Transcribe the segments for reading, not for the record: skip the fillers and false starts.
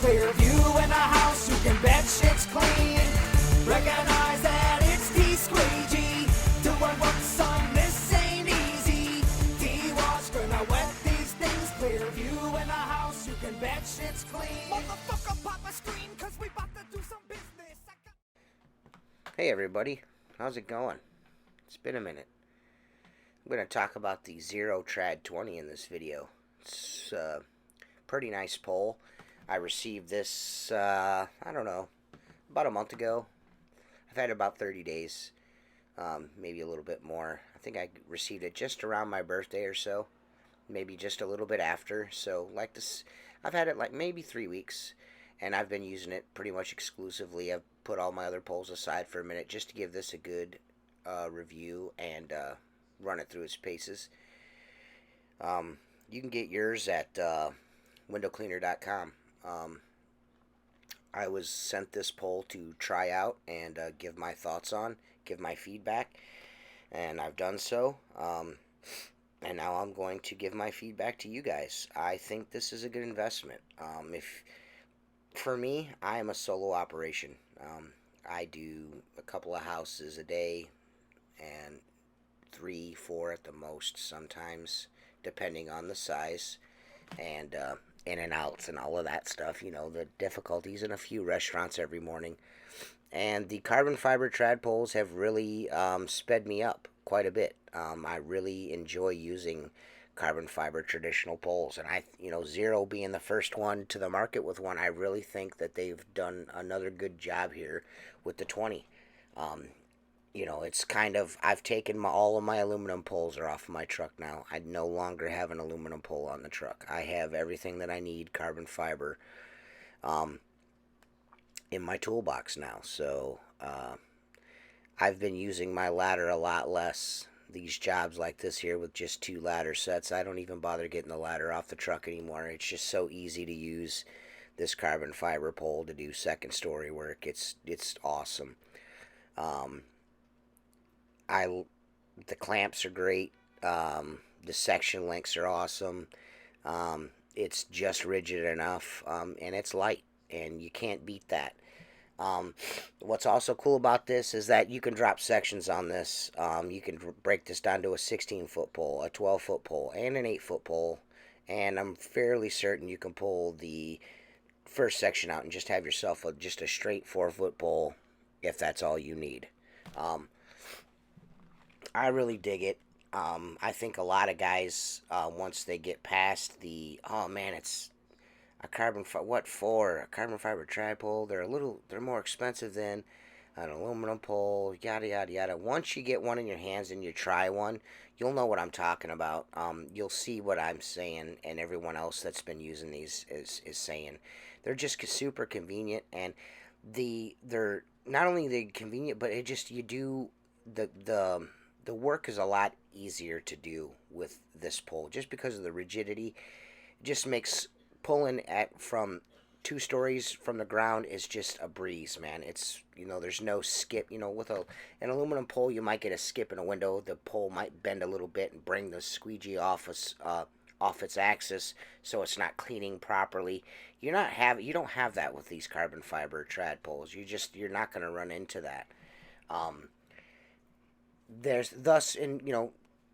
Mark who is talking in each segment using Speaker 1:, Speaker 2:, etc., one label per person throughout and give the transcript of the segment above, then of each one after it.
Speaker 1: clear view in the house, you can bet shit's clean. Recognize that it's Squeegee. Doing what's on this ain't easy. D-Wash gonna wet these things. Clear view in the house, you can bet shit's clean. Motherfucker, pop a screen, cause we about to do some business.
Speaker 2: Hey everybody, how's it going? It's been a minute. I'm going to talk about the Xero Trad 20 in this video. It's a pretty nice pole. I received this, I don't know, about a month ago. I've had it about 30 days, maybe a little bit more. I think I received it just around my birthday or so, maybe just a little bit after. So like this, I've had it like maybe 3 weeks, and I've been using it pretty much exclusively. I've put all my other poles aside for a minute just to give this a good review and run it through its paces. You can get yours at windowcleaner.com. I was sent this pole to try out and give my thoughts on, give my feedback, and I've done so. And now I'm going to give my feedback to you guys. I think this is a good investment. For me, I am a solo operation. I do a couple of houses a day, and 3, 4 at the most sometimes, depending on the size, and in and outs and all of that stuff, you know, the difficulties, and a few restaurants every morning. And the carbon fiber trad poles have really sped me up quite a bit. I really enjoy using carbon fiber traditional poles, and Xero being the first one to the market with one, I really think that they've done another good job here with the 20. It's kind of, I've taken all of my aluminum poles are off my truck now. I no longer have an aluminum pole on the truck. I have everything that I need carbon fiber in my toolbox now. So I've been using my ladder a lot less. These jobs like this here with just 2 ladder sets, I don't even bother getting the ladder off the truck anymore. It's just so easy to use this carbon fiber pole to do second story work. It's awesome. The clamps are great. The section lengths are awesome. It's just rigid enough, and it's light, and you can't beat that. What's also cool about this is that you can drop sections on this. You can break this down to a 16-foot pole, a 12-foot pole, and an 8-foot pole, and I'm fairly certain you can pull the first section out and just have yourself just a straight 4-foot pole if that's all you need. I really dig it. I think a lot of guys, once they get past the, oh man, it's a carbon fiber trad pole. They're more expensive than an aluminum pole, yada yada yada. Once you get one in your hands and you try one, you'll know what I'm talking about. You'll see what I'm saying, and everyone else that's been using these is saying. They're just super convenient, and they're not only convenient, but it just, you do the work is a lot easier to do with this pole just because of the rigidity. It just makes pulling from 2 stories from the ground is just a breeze, man. It's, there's no skip. With an aluminum pole, you might get a skip in a window. The pole might bend a little bit and bring the squeegee off its axis, so it's not cleaning properly. You don't have that with these carbon fiber trad poles. You're not going to run into that. There's thus in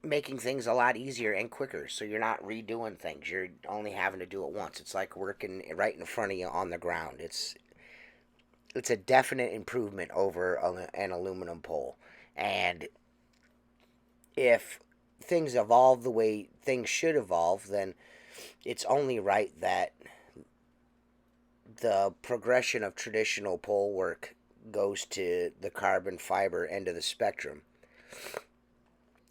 Speaker 2: making things a lot easier and quicker, so you're not redoing things. You're only having to do it once. It's like working right in front of you on the ground. It's a definite improvement over an aluminum pole. And if things evolve the way things should evolve, then it's only right that the progression of traditional pole work goes to the carbon fiber end of the spectrum.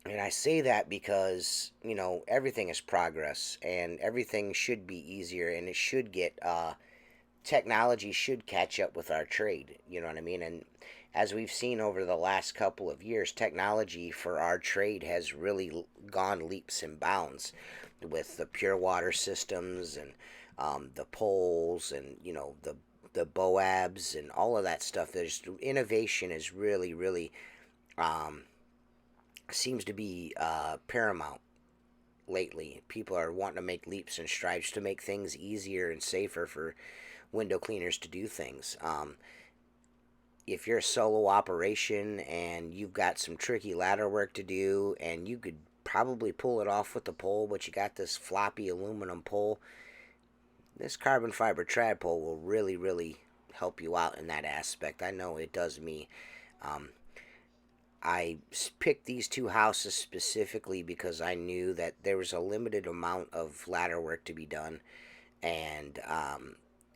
Speaker 2: And I say that because, everything is progress, and everything should be easier, and it should get, technology should catch up with our trade, you know what I mean? And as we've seen over the last couple of years, technology for our trade has really gone leaps and bounds with the pure water systems and the poles and, the BOABs and all of that stuff. Innovation is really, really seems to be paramount lately. People are wanting to make leaps and strides to make things easier and safer for window cleaners to do things. If you're a solo operation and you've got some tricky ladder work to do, and you could probably pull it off with the pole, but you got this floppy aluminum pole, this carbon fiber trad pole will really, really help you out in that aspect. I know it does me. Um, I picked these two houses specifically because I knew that there was a limited amount of ladder work to be done, and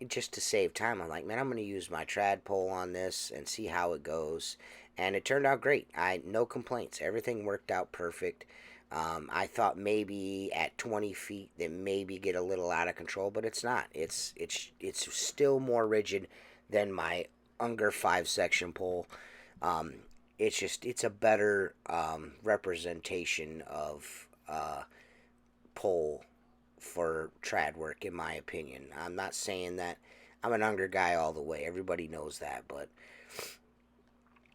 Speaker 2: just to save time, I'm like, man, I'm going to use my trad pole on this and see how it goes. And it turned out great. No complaints. Everything worked out perfect. I thought maybe at 20 feet that maybe get a little out of control, but it's not. It's still more rigid than my Unger 5-section pole. Um, it's a better representation of pole for trad work, in my opinion. I'm not saying that I'm an Unger guy all the way. Everybody knows that, but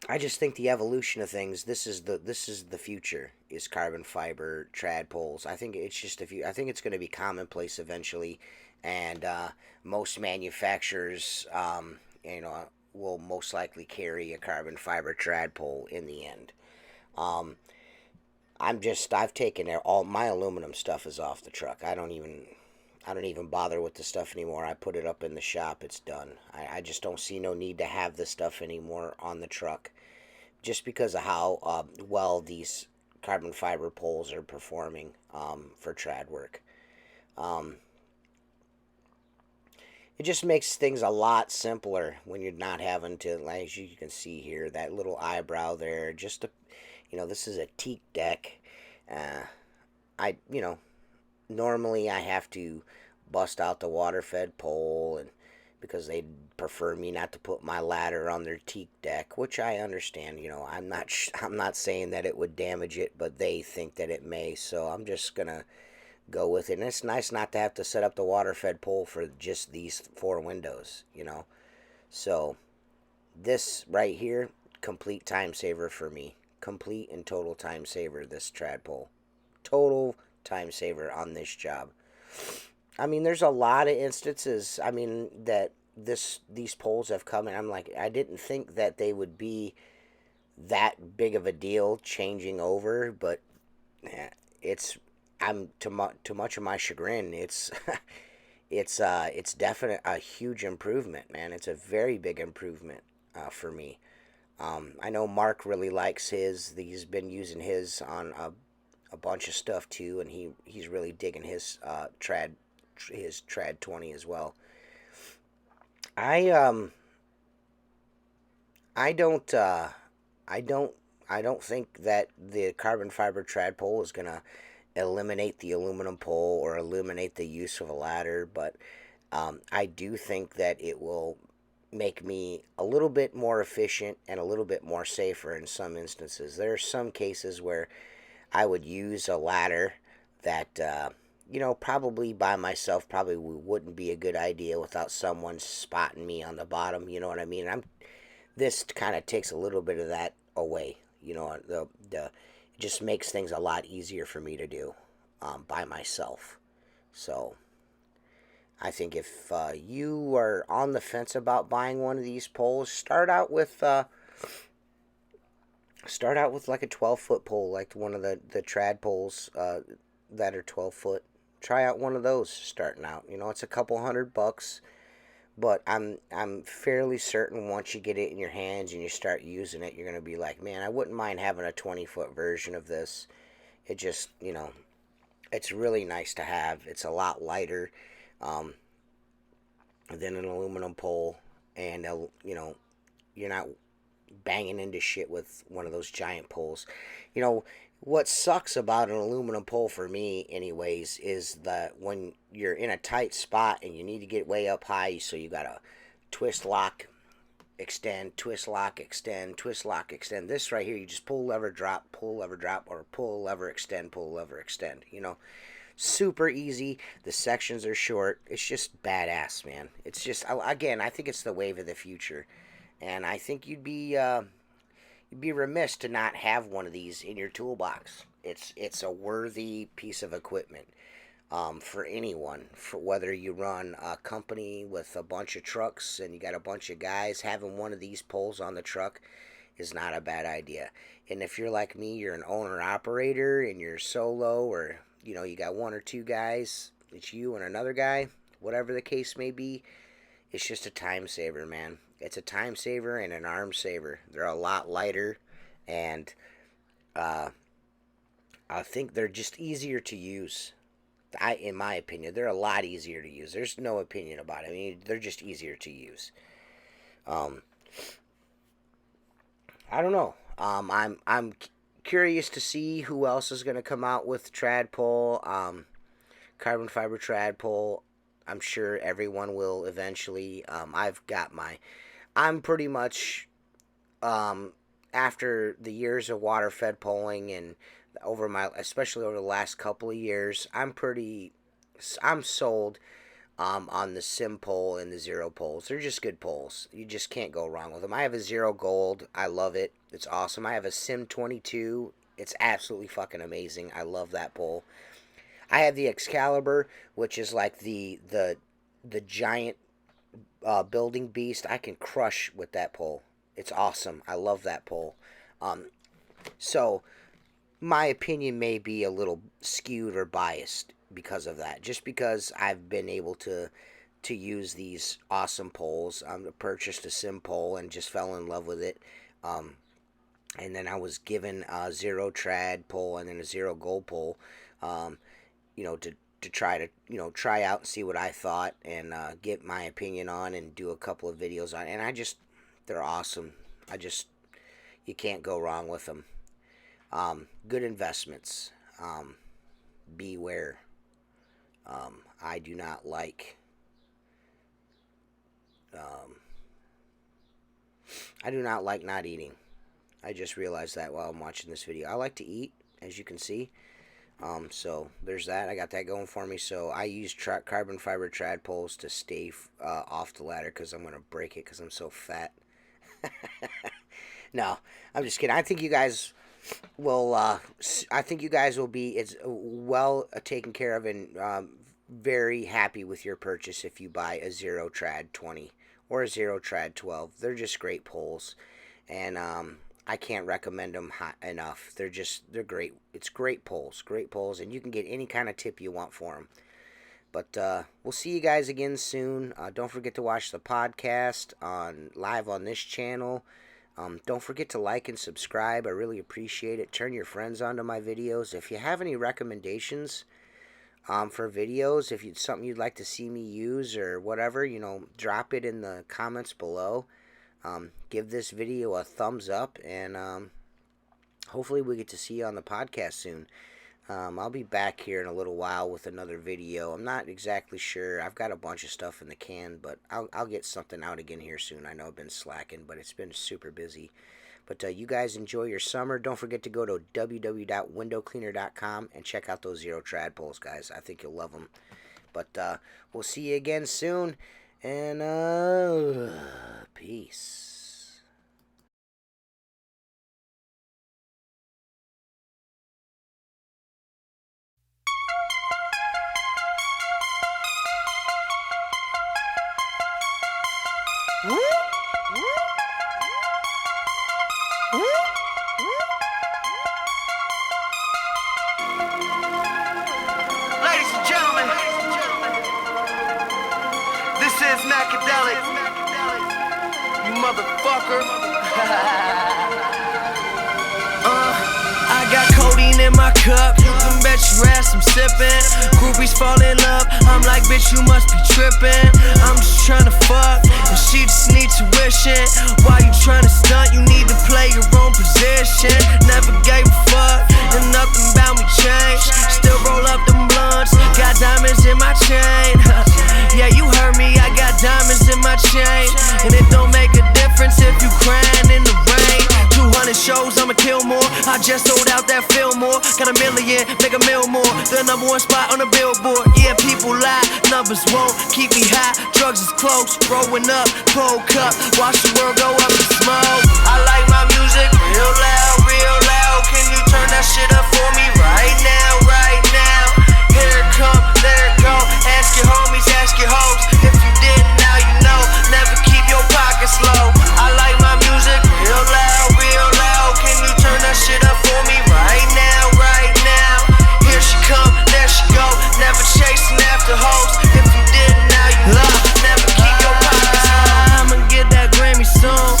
Speaker 2: I just think the evolution of things. This is the future. Is carbon fiber trad poles. I think it's just a few. I think it's going to be commonplace eventually, and most manufacturers, will most likely carry a carbon fiber trad pole in the end. Um, I've taken all my aluminum stuff is off the truck. I don't even bother with the stuff anymore. I put it up in the shop. It's done. I just don't see no need to have this stuff anymore on the truck, just because of how well these carbon fiber poles are performing for trad work. Um, it just makes things a lot simpler when you're not having to, like, as you can see here, that little eyebrow there. This is a teak deck. Uh, I, you know, Normally I have to bust out the water fed pole, and because they prefer me not to put my ladder on their teak deck, which I understand. I'm not saying that it would damage it, but they think that it may, so I'm just gonna go with it. And it's nice not to have to set up the water fed pole for just these four windows. So this right here, complete time saver for me. Complete and total time saver, this trad pole. Total time saver on this job. I mean, there's a lot of instances, that these poles have come, and I'm like, I didn't think that they would be that big of a deal changing over, but it's I'm to much of my chagrin, it's it's definite a huge improvement, man. It's a very big improvement for me. I know Mark really likes his. He's been using his on a bunch of stuff too, and he's really digging his trad 20 as well. I I don't I don't I don't think that the carbon fiber trad pole is gonna eliminate the aluminum pole or eliminate the use of a ladder, but I do think that it will make me a little bit more efficient and a little bit more safer in some instances. There are some cases where I would use a ladder that, probably by myself probably wouldn't be a good idea without someone spotting me on the bottom. You know what I mean? This kind of takes a little bit of that away. It just makes things a lot easier for me to do by myself. So I think if you are on the fence about buying one of these poles, start out with like a 12-foot pole, like one of the trad poles that are 12 foot. Try out one of those starting out. It's a couple $100, but I'm fairly certain once you get it in your hands and you start using it, you're gonna be like, man, I wouldn't mind having a 20-foot version of this. It just, it's really nice to have. It's a lot lighter um, than an aluminum pole, and you're not banging into shit with one of those giant poles. What sucks about an aluminum pole for me, anyways, is that when you're in a tight spot and you need to get way up high, so you gotta twist lock, extend, twist lock, extend, twist lock, extend. This right here, you just pull lever drop, or pull lever extend, pull lever extend. Super easy. The sections are short. It's just badass, man. It's just, again, I think it's the wave of the future, and I think you'd be remiss to not have one of these in your toolbox. It's a worthy piece of equipment. for anyone. For whether you run a company with a bunch of trucks and you got a bunch of guys, having one of these poles on the truck is not a bad idea. And if you're like me, you're an owner operator and you're solo, or you got one or two guys, it's you and another guy, whatever the case may be, it's just a time saver, man. It's a time saver and an arm saver. They're a lot lighter, and I think they're just easier to use. In my opinion, they're a lot easier to use. There's no opinion about it. I mean, they're just easier to use. I don't know. I'm curious to see who else is going to come out with trad pole, carbon fiber trad pole. I'm sure everyone will eventually. I'm pretty much, after the years of water fed poling and especially over the last couple of years, I'm sold on the Sim pole and the Xero poles. They're just good poles. You just can't go wrong with them. I have a Xero Gold. I love it. It's awesome. I have a Sim 22. It's absolutely fucking amazing. I love that pole. I have the Excalibur, which is like the giant building beast. I can crush with that pole. It's awesome. I love that pole. So my opinion may be a little skewed or biased because of that. Just because I've been able to use these awesome poles. I purchased a Sim pole and just fell in love with it. And then I was given a Xero Trad pole and then a Xero Gold pole, to try try out and see what I thought and get my opinion on and do a couple of videos on. And they're awesome. You can't go wrong with them. Good investments. Beware. I do not like not eating. I just realized that while I'm watching this video. I like to eat, as you can see. So there's that. I got that going for me. So I use carbon fiber trad poles to stay off the ladder because I'm going to break it because I'm so fat. No, I'm just kidding. I think you guys will be well taken care of and very happy with your purchase if you buy a Xero Trad 20 or a Xero Trad 12. They're just great poles, and I can't recommend them enough. They're great. It's great poles, and you can get any kind of tip you want for them. But we'll see you guys again soon. Don't forget to watch the podcast live on this channel. Don't forget to like and subscribe. I really appreciate it. Turn your friends onto my videos. If you have any recommendations for videos, if it's something you'd like to see me use or whatever, drop it in the comments below. Give this video a thumbs up, and hopefully we get to see you on the podcast soon. I'll be back here in a little while with another video. I'm not exactly sure. I've got a bunch of stuff in the can, but I'll get something out again here soon. I know I've been slacking, but it's been super busy. But you guys enjoy your summer. Don't forget to go to www.windowcleaner.com and check out those Xero Trad poles, guys. I think you'll love them. But we'll see you again soon, and peace.
Speaker 1: Ladies and gentlemen, this is Macadelic, you motherfucker. I got codeine in my cup, you can bet your ass I'm sipping. Groupies fall in love, I'm like, bitch, you must be tripping. I'm just tryna fuck, and she just need tuition. Why you tryna stunt? You need to play your own position. Never gave a fuck, and nothing about me changed. Still roll up them blunts, got diamonds in my chain. Yeah, you heard me, I got diamonds in my chain. And it don't make a difference if you crying in the rain. 200 shows, I'ma kill more. I just sold out that Fillmore. Got $1 million, make $1 million more. The #1 spot on the billboard. Yeah, people lie, numbers won't keep me high. Drugs is close, growing up, cold cup. Watch the world go up in smoke. I like my music real loud, real loud. Can you turn that shit up for me right now, right now? Here it come.
Speaker 3: your homies, ask your hoes. If you didn't, now you know. Never keep your pockets low. I like my music real loud, real loud. Can you turn that shit up for me right now, right now? Here she come, there she go. Never chasing after hoes. If you didn't, now you know. Never keep your pockets low. I'ma get that Grammy soon.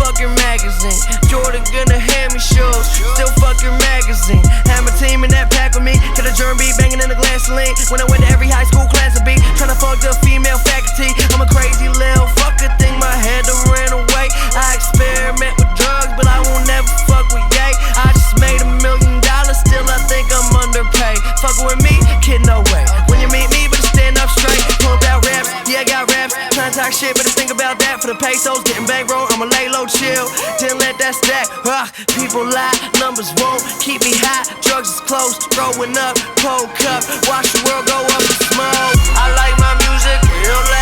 Speaker 3: Fucking magazine. Jordan gonna hand me shoes. Still fucking magazine. Had my team in that pack with me. Get a germ beat banging in the glass lean. When I went to every high school class to be tryna fuck the female faculty. I'm a crazy little fucker. Think my head done ran away. I experiment with drugs, but I won't never fuck with yay. I just made $1 million. Still I think I'm underpaid. Fuckin' with me? Kid, no way. When you meet me, better stand up straight. Pump out raps, yeah, I got raps. Tryna talk shit, better think about that. For the pesos, getting bankroll, I'ma lay low, chill. Didn't let that stack. People lie, numbers won't keep me high. Drugs is close, growing up, cold cup. Watch the world go up in smoke. I like my music real loud.